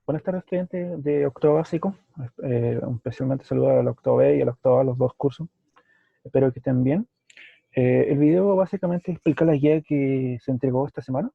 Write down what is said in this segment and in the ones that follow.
Buenas tardes, estudiantes de octavo básico. Especialmente saludo al octavo B y al octavo A, los dos cursos. Espero que estén bien. El video básicamente explica la guía que se entregó esta semana.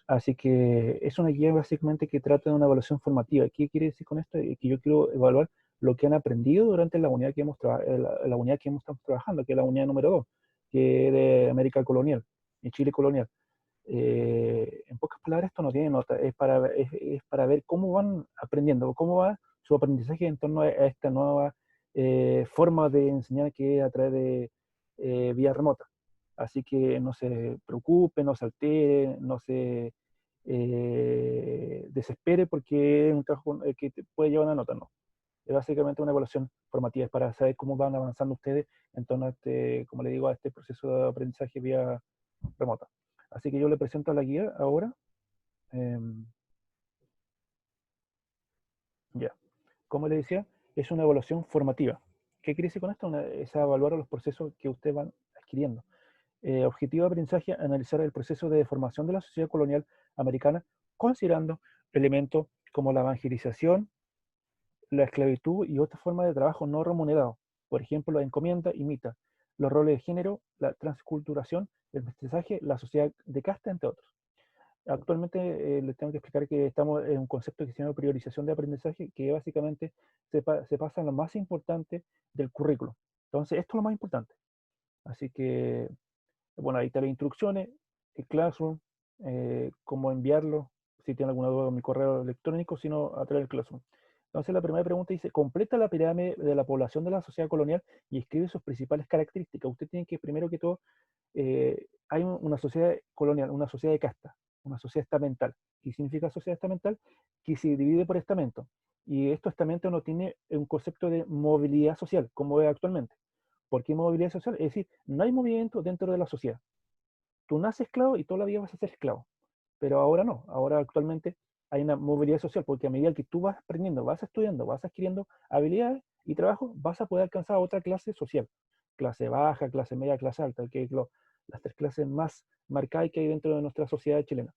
Así que es una guía básicamente que trata de una evaluación formativa. ¿Qué quiere decir con esto? Que yo quiero evaluar lo que han aprendido durante la unidad que la unidad que hemos estado trabajando, que es la unidad número 2, que es de América colonial, en Chile colonial. En pocas palabras, esto no tiene nota, es para ver cómo van aprendiendo, cómo va su aprendizaje en torno a esta nueva forma de enseñar que es a través de vía remota. Así que no se preocupe, no se altere, no se desespere porque es un trabajo que te puede llevar una nota, no. Es básicamente una evaluación formativa, es para saber cómo van avanzando ustedes en torno a este, como le digo, a este proceso de aprendizaje vía remota. Así que yo le presento a la guía ahora. Eh, ya. Como le decía, es una evaluación formativa. ¿Qué quiere decir con esto? Es evaluar los procesos que ustedes van adquiriendo. Objetivo de aprendizaje, analizar el proceso de formación de la sociedad colonial americana, considerando elementos como la evangelización, la esclavitud y otras formas de trabajo no remunerado. Por ejemplo, la encomienda imita los roles de género, la transculturación, el mestizaje, la sociedad de casta, entre otros. Actualmente les tengo que explicar que estamos en un concepto que se llama priorización de aprendizaje, que básicamente se pasa en lo más importante del currículo. Entonces, esto es lo más importante. Así que, bueno, ahí están las instrucciones, el Classroom, cómo enviarlo, si tienen alguna duda en mi correo electrónico, sino a través del Classroom. Entonces, la primera pregunta dice, completa la pirámide de la población de la sociedad colonial y escribe sus principales características. Usted tiene que, primero que todo, hay una sociedad colonial, una sociedad de casta, una sociedad estamental. ¿Qué significa sociedad estamental? Que se divide por estamentos. Y estos estamentos no tienen un concepto de movilidad social, como es actualmente. ¿Por qué movilidad social? Es decir, no hay movimiento dentro de la sociedad. Tú naces esclavo y toda la vida vas a ser esclavo. Pero ahora no, ahora actualmente hay una movilidad social, porque a medida que tú vas aprendiendo, vas estudiando, vas adquiriendo habilidades y trabajo, vas a poder alcanzar a otra clase social. Clase baja, clase media, clase alta, que es las tres clases más marcadas que hay dentro de nuestra sociedad chilena.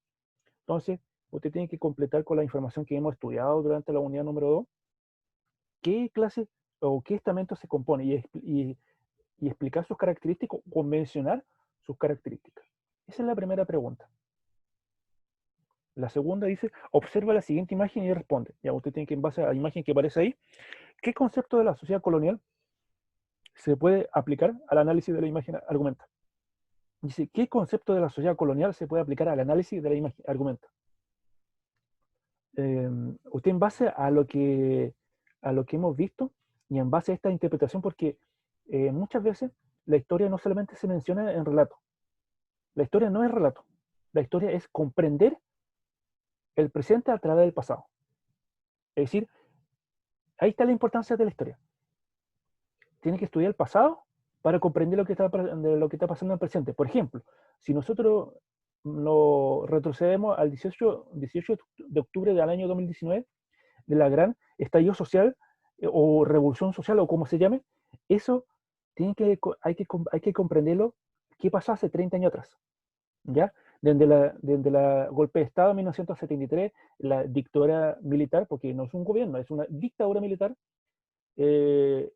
Entonces, usted tiene que completar con la información que hemos estudiado durante la unidad número 2, qué clase o qué estamento se compone y explicar sus características o mencionar sus características. Esa es la primera pregunta. La segunda dice, observa la siguiente imagen y responde. Ya usted tiene que, en base a la imagen que aparece ahí, ¿qué concepto de la sociedad colonial se puede aplicar al análisis de la imagen argumenta? Dice, ¿qué concepto de la sociedad colonial se puede aplicar al análisis de la imagen argumenta? Usted en base a lo que hemos visto y en base a esta interpretación, porque muchas veces la historia no solamente se menciona en relato. La historia no es relato. La historia es comprender el presente a través del pasado. Es decir, ahí está la importancia de la historia. Tiene que estudiar el pasado para comprender lo que está pasando en el presente. Por ejemplo, si nosotros lo retrocedemos al 18 de octubre del año 2019, de la gran estallido social o revolución social o como se llame, eso hay que comprenderlo qué pasó hace 30 años atrás. ¿Ya? Desde la golpe de Estado en 1973, la dictadura militar, porque no es un gobierno, es una dictadura militar, eh,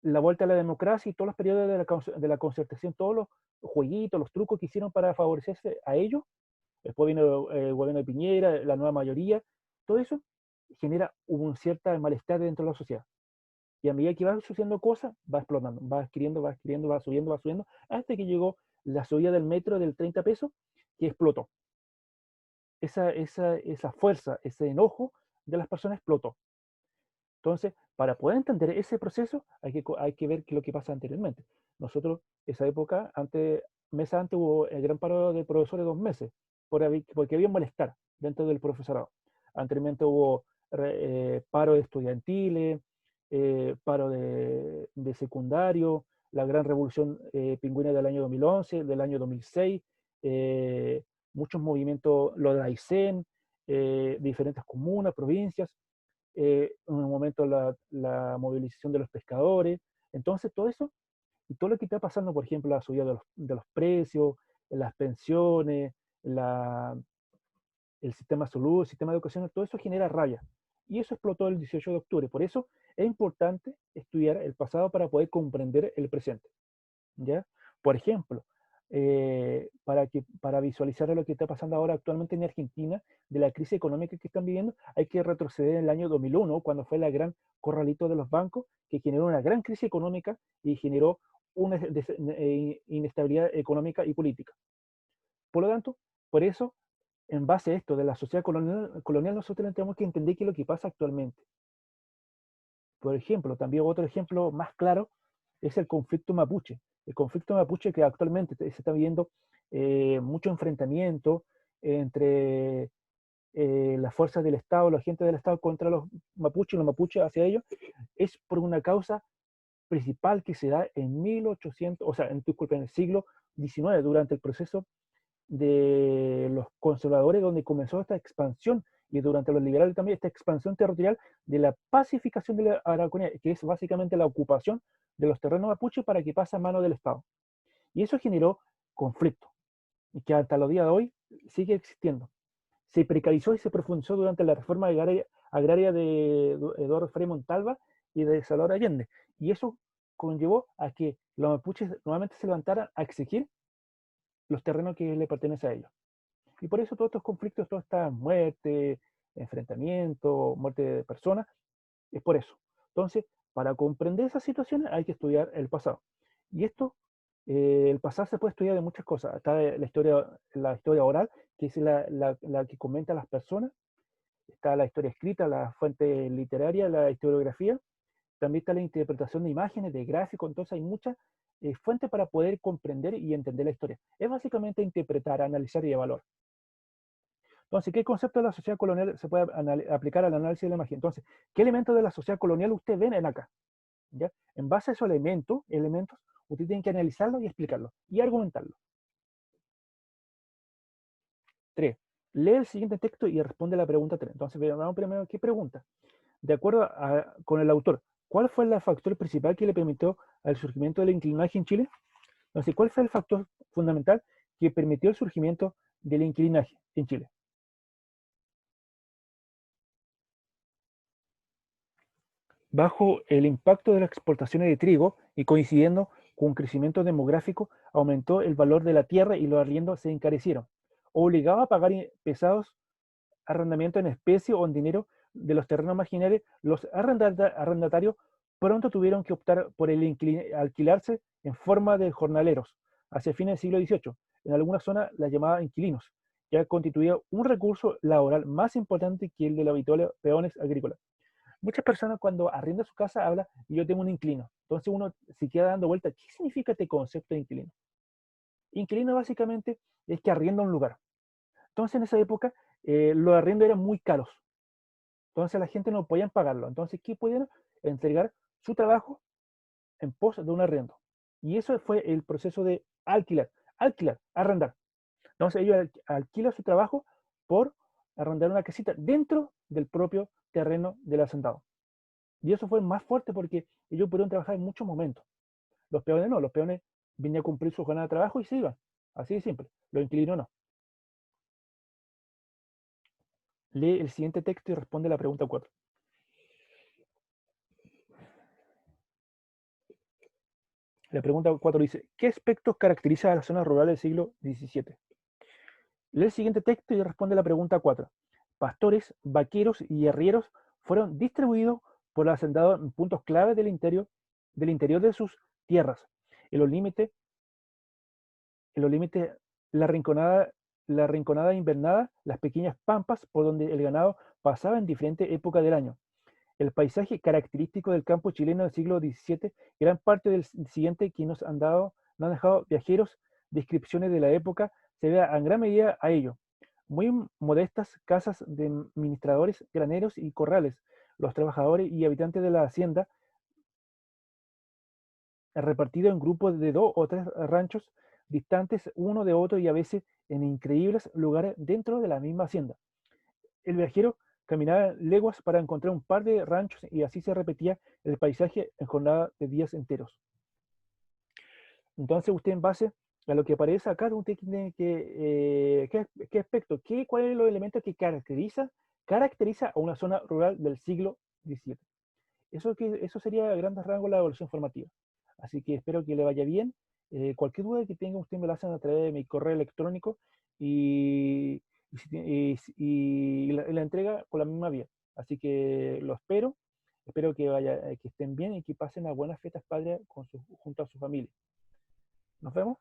la vuelta a la democracia y todos los periodos de la concertación, todos los jueguitos, los trucos que hicieron para favorecerse a ellos, después vino el gobierno de Piñera, la nueva mayoría, todo eso genera un cierto malestar dentro de la sociedad. Y a medida que va sucediendo cosas, va explotando, va adquiriendo, va subiendo, hasta que llegó la subida del metro del 30 pesos, que explotó. Esa fuerza, ese enojo de las personas explotó. Entonces, para poder entender ese proceso, hay que ver qué es lo que pasa anteriormente. Nosotros, esa época, meses antes hubo el gran paro de profesores 2 meses, porque había un malestar dentro del profesorado. Anteriormente hubo paro de estudiantiles, paro de secundario, la gran revolución pingüina del año 2011, del año 2006, eh, muchos movimientos, lo de Aysén, diferentes comunas, provincias, en un momento la movilización de los pescadores. Entonces, todo eso y todo lo que está pasando, por ejemplo, la subida de los precios, las pensiones, la, el sistema de salud, el sistema de educación, todo eso genera rabia. Y eso explotó el 18 de octubre. Por eso es importante estudiar el pasado para poder comprender el presente. ¿Ya? Por ejemplo, para visualizar lo que está pasando ahora actualmente en Argentina, de la crisis económica que están viviendo, hay que retroceder en el año 2001, cuando fue la gran corralito de los bancos, que generó una gran crisis económica y generó una inestabilidad económica y política. Por lo tanto, por eso, en base a esto de la sociedad colonial nosotros tenemos que entender qué es lo que pasa actualmente. Por ejemplo, también otro ejemplo más claro es el conflicto mapuche. El conflicto mapuche que actualmente se está viendo mucho enfrentamiento entre las fuerzas del Estado, los agentes del Estado contra los mapuches hacia ellos, es por una causa principal que se da en 1800, o sea, disculpe, en el siglo XIX, durante el proceso de los conservadores, donde comenzó esta expansión, y durante los liberales también, esta expansión territorial de la pacificación de la Araucanía, que es básicamente la ocupación de los terrenos mapuches para que pase a mano del Estado. Y eso generó conflicto, y que hasta los días de hoy sigue existiendo. Se precarizó y se profundizó durante la reforma agraria de Eduardo Frei Montalva y de Salvador Allende. Y eso conllevó a que los mapuches nuevamente se levantaran a exigir los terrenos que le pertenecen a ellos. Y por eso todos estos conflictos, toda esta muerte, enfrentamiento, muerte de personas, es por eso. Entonces, para comprender esas situaciones hay que estudiar el pasado. Y esto, el pasado se puede estudiar de muchas cosas. Está la historia oral, que es la que comenta las personas. Está la historia escrita, la fuente literaria, la historiografía. También está la interpretación de imágenes, de gráficos. Entonces hay muchas fuentes para poder comprender y entender la historia. Es básicamente interpretar, analizar y evaluar. Entonces, ¿qué concepto de la sociedad colonial se puede aplicar al análisis de la imagen? Entonces, ¿qué elementos de la sociedad colonial usted ven en acá? ¿Ya? En base a esos elementos, usted tiene que analizarlos y explicarlos y argumentarlos. 3. Lee el siguiente texto y responde a la pregunta 3. Entonces, veamos primero qué pregunta. De acuerdo con el autor, ¿cuál fue el factor principal que le permitió al surgimiento del inclinaje en Chile? Entonces, ¿cuál fue el factor fundamental que permitió el surgimiento del inclinaje en Chile? Bajo el impacto de las exportaciones de trigo y coincidiendo con un crecimiento demográfico, aumentó el valor de la tierra y los arriendos se encarecieron. Obligaba a pagar pesados arrendamientos en especie o en dinero de los terrenos marginales, los arrendatarios pronto tuvieron que optar por alquilarse en forma de jornaleros. Hacia fines del siglo XVIII, en algunas zonas las llamaban inquilinos, ya constituía un recurso laboral más importante que el de los habituales peones agrícolas. Muchas personas cuando arriendan su casa hablan, yo tengo un inquilino. Entonces uno se queda dando vuelta, ¿qué significa este concepto de inquilino? Inquilino básicamente es que arrienda un lugar. Entonces en esa época los arriendos eran muy caros. Entonces la gente no podía pagarlo. Entonces, ¿qué podían? Entregar su trabajo en pos de un arriendo. Y eso fue el proceso de alquilar, arrendar. Entonces ellos alquilan su trabajo por arrendar una casita dentro del propio terreno del hacendado. Y eso fue más fuerte porque ellos pudieron trabajar en muchos momentos. Los peones no, los peones venían a cumplir su jornada de trabajo y se iban. Así de simple. Los inquilinos no. Lee el siguiente texto y responde la pregunta 4. La pregunta 4 dice, ¿qué aspectos caracterizan a las zonas rurales del siglo XVII? Lee el siguiente texto y responde la pregunta 4. Pastores, vaqueros y arrieros fueron distribuidos por los hacendados en puntos clave del interior de sus tierras. En los límites, la rinconada invernada, las pequeñas pampas por donde el ganado pasaba en diferentes épocas del año. El paisaje característico del campo chileno del siglo XVII, gran parte del siguiente que nos han dejado viajeros, descripciones de la época, se ve en gran medida a ello. Muy modestas casas de administradores, graneros y corrales. Los trabajadores y habitantes de la hacienda, repartidos en grupos de 2 o 3 ranchos, distantes uno de otro y a veces en increíbles lugares dentro de la misma hacienda. El viajero caminaba leguas para encontrar un par de ranchos y así se repetía el paisaje en jornada de días enteros. Entonces usted en base a lo que aparece acá, usted tiene que, ¿qué aspecto? ¿Cuáles son los elementos que caracteriza a una zona rural del siglo XVII? Eso sería a grandes rasgos la evaluación formativa. Así que espero que le vaya bien. Cualquier duda que tenga, usted me la hacen a través de mi correo electrónico y la entrega por la misma vía. Así que lo espero. Espero que estén bien y que pasen unas buenas fiestas patrias junto a su familia. Nos vemos.